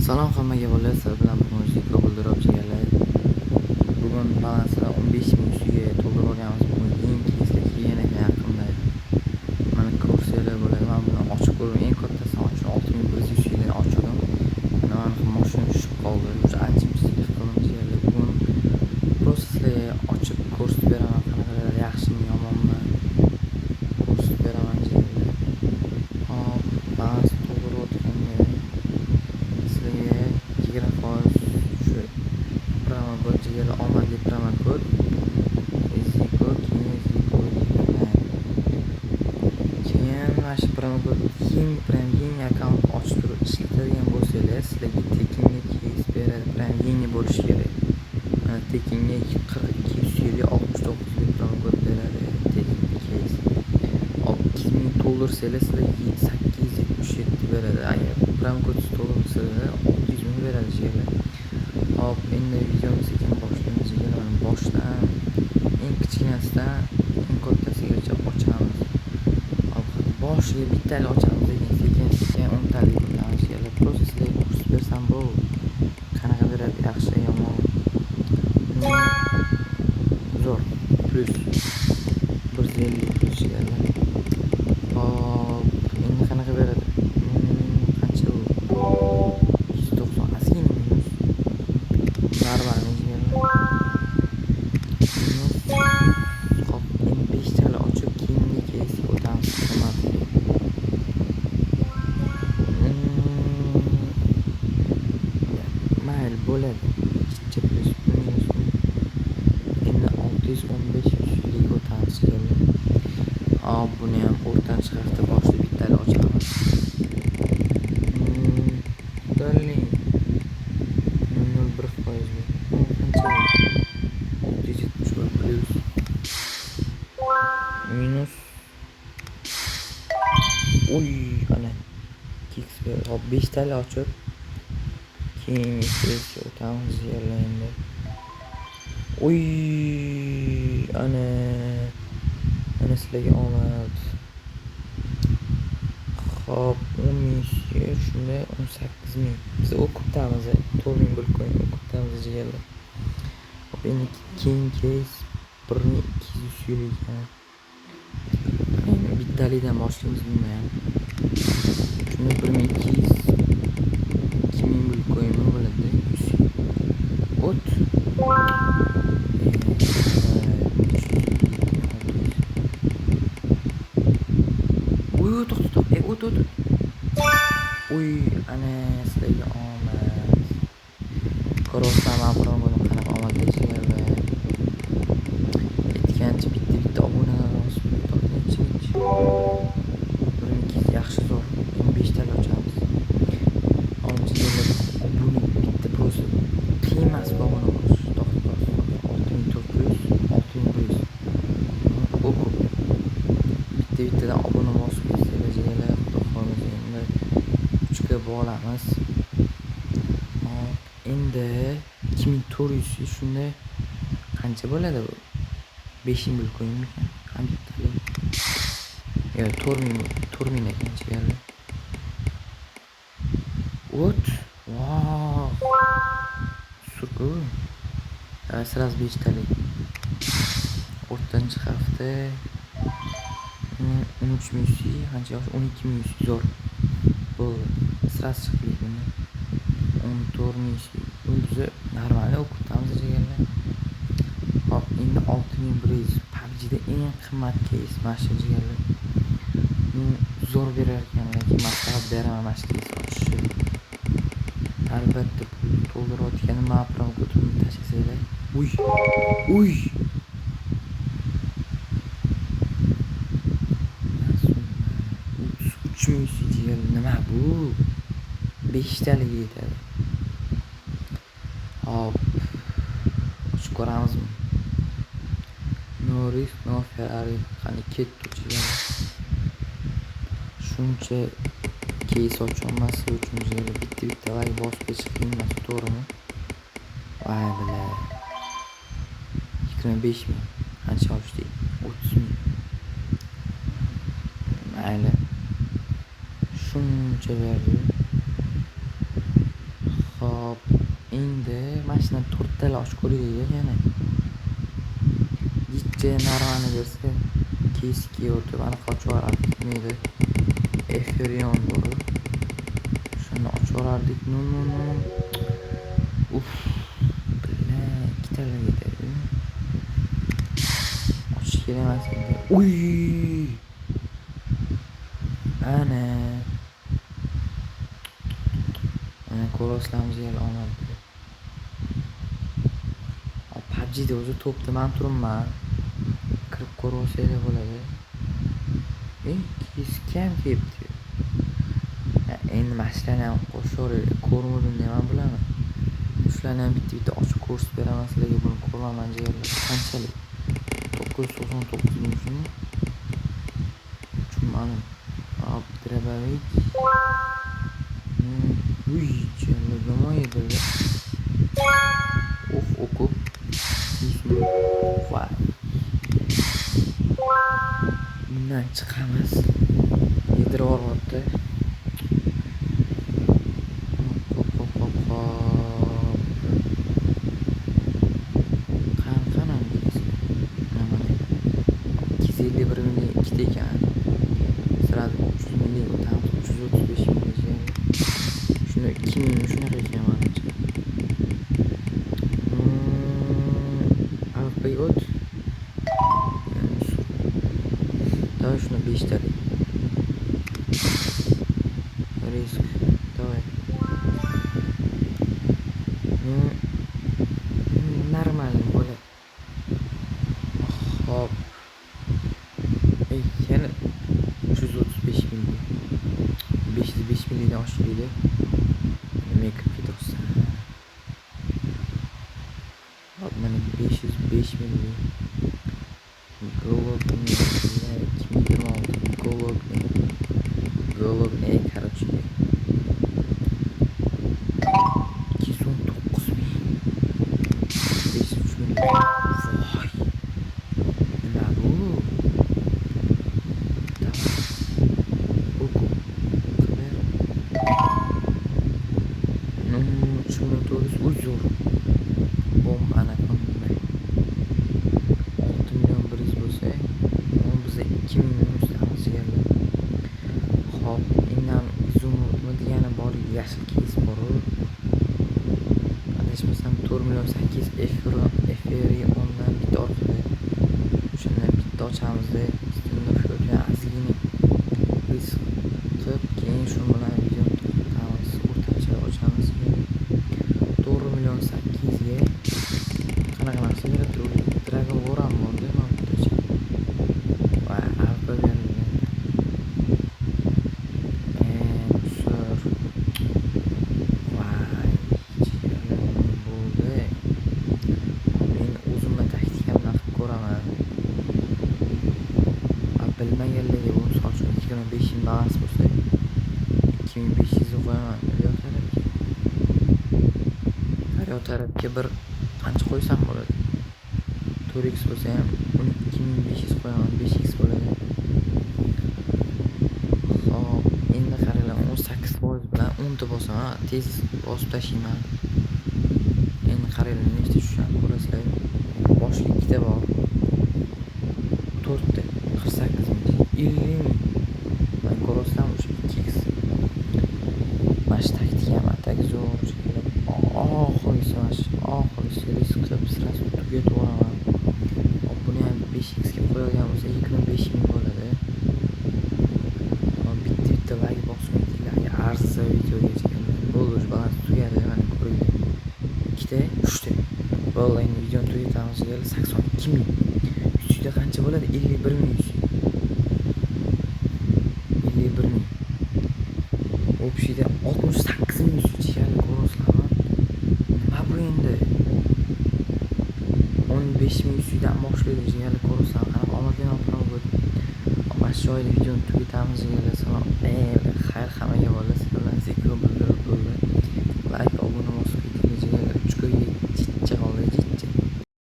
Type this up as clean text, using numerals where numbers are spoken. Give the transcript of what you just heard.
Salom hammaga bolalar, sizlar bilan muzika buldirib jigarlar. Bugun balansda 15.000 ustiga to'ldirib olganmiz. Bugun eng kesda keyin yaqinda mana kursiyalar bo'ladi. Men buni ochib ko'rdim. Eng kattasi ochib 6.100 ustiga ochdim. Mana mashina tushib qoldi. O'sha ancha pislik qildim jigarlar. Bugun proseslar ochib ko'rsatib beraman. Qanaqalar yaxshimi, yomonmi ko'rsatib beraman jigarlar. Hop, balans to'ldirib o'tganda sizlarga 20% shu promokod jigarlar, omadli promokod Ziko, keyin Ziko deyman. Keyin mana shu promokod yangi akkaunt ochib turib ishlatadigan bo'lsanglar, sizlarga tekinga keys beradi. Prям yangi bo'lishi kerak. Mana tekinga 42 69 lik promokod beradi. Tekin keys. 6000 to'ldirsanglar sizlarga 877 beradi. Agar promokod to'ldirsanglar 600 ming beradi jigarlar. Hop, endi videomiz ekan boshlaymiz jigarlar. Boshdan eng kichkinasidan eng kattasigacha ochamiz. Hop, boshiga bittalik ochamiz lekin sekin o'ntalik qilamiz jigarlar. Proseslarga ko'rsatib bersam bu qanaqa beradi, yaxshi yomon. Zo'r plus 150 plus jigarlar. Hop, endi qanaqa beradi? Qancha u? 290 askin minus. Normal jigarlar. Hop, endi 5 tala ochib keyingi keysga o'tamiz. Mayli bo'ladi. Chicha plus minus. Endi 615 ustiga o'tamiz jigarlar. Hop, buni ham o'rtanchi hafta boshida bittalik ochamiz. Darling 0.1%. Qancha? 670 plus minus. Oy, ana kicksper. Hop, 5 tala ochib keyin keysga o'tamiz jigarlar endi. Oy, ana sizlarga omad. Hop, 10.000 shunda 18.000. Biz o'qibdamiz, 4.000 bo'lib qo'ying, o'qibdamiz jigarlar. Hop, endi keyin keys 1200 ekan. Endi bittalikdan boshlaymiz bunda ham. Shunda 1200 2000 bo'lib qo'ying, bo'ladi. 100 o't. O't. Uy, ana sizlarga omad. Ko'rasizlarmi, promodan qanaqa omadli jigarlar. Aytgancha bitta obunalar bosib tortinchi. 1200 yaxshi zo'r. 5 tala ochamiz. Hop, jigarlar, obuna bitta prosa qiyin emas bu obuna bo'lish. 6400, 6100. O'qib bittadan obuna bosib qo'ysanglar jigarlar, xudo xohlasa endi 3ga bo'lamiz. Hop, endi 2400 shunda qancha bo'ladi bu? 5000 bo'lib qo'yingmi ekan? Qanchalik? Yo, 4000 ekan jigarlar. O't. Wow. Surku. Sразу 5 talik. O'rtanchi hafta 13.000 qancha yosh? 12.000 zo'r. Bu sразу chiqib ketdi. 14.000. O'zi normal o'qitamiz jigarlar. Hop, endi 6.100. PUBG'da eng qimmat keys mana shu jigarlar. Zo'r berar ekan, lekin maslahat beraman mana shu keys ochishni. Albatta pul to'ldirayotgani men promokodimni tashlasanglar. Uy. 3000 jigarlar, nima bu? 5 taliga yetadi. Hop, ochib ko'ramizmi? No risk, no Ferrari. Qani ketdi jigarlar. Shuncha keys ochilmasi uchun jigarlar bitta like bosib ketish qiyin emas, to'g'rimi? Voy bala. 25000. Qancha ochdik? 30000. Mayli. Shuncha berdi. endi mashina 4 tala ochko'rlik yana gitcha narvani bersa keski o'tib aniq ochvorardik neydi Eferion bor shuni ochvorardik no uff billa ikkitala ketadi ochish kerak emas endi uy ana ko'rasizlarmi yer omad PUBG'da o'zi to'pda men turibman kirib ko'rolsanglar bo'ladi keski ham kelibdi endi mashinani ham qo'shaverib ko'rmadim deman bilaman shularni ham bitta ochib ko'rsatib beraman sizlarga buni ko'raman jigarlar qanchalik 999 ming shuni ma'lum Abdurabavik uy jalla nima edi o'qib voy bundan chiqamiz yedirib yuboryapti ekan sirada 300 ming o'tamiz 335 ming shuni 2 ming shunaqa ekan manimcha albatta o't давай shuni 5 talik risk давай нормально bo'ladi hop yana 335 ming 505 mingdan oshirdi make ketyapsan hop mana 505 ming голодный 2026 голодный короче 219 ming 503 ming voy nima bu uzur bomba anakonda 6 million biriz bo'lsa biza 2 million ustamiz keldi hop indan izumrudmi degani bor yashil keys bor adashmasam 4 million 8 Eferiondan bitta orqada shundan bitta ochamizda üstünde şöyle azgina risk qilib keyin shu bilan video to'xtatamiz o'rtacha ochamiz 4 million 8 ga qanaqa narsa beradi Dragon War ham borda mana bittacha va alfa berilgan sur voy bo'ldi men o'zimni taktikamni qilib ko'raman bilmaganlarga bu misol uchun 2500 balans bo'lsa 2500 qo'yaman daryo tarafga bir qancha qo'ysam bo'ladi 4x bo'lsa ham 12500 qo'yaman 5x bo'ladi hop endi qaranglar 18% bilan 10 ta bosaman tez bosib tashlayman endi qaranglar nechta tushishini ko'rasizlar boshli ikkita bor 4 ta 48 ming 50 ming man ko'rasizlarmi o'sha 2x mana shu taktikam atak zo'r oxirgisi risk qilib sirasi tugatib yuboraman hop buni ham 5x ga qo'yadigan bo'lsa 25 ming bo'ladi bitta like bosmaydilarga arzisa videogacha bo'ldi shu balans tugadi mana ko'ringlar ikkita 3 ta bo'ldi endi videoni tugatamiz 82 ming 3 da qancha bo'ladi 51 ming 51 ming общийda 68 ming chiqadi ko'rasizlarmi nima bu endi 15 ming dan boshlaydi jigarlar ko'rasizlarmi qanaqa omadli opera bo'ldi mana shu joyda videoni tugatamiz jigarlar salom xayr hammaga bo'lsin sizlar bilan zikr bildirib bo'ldi like obuna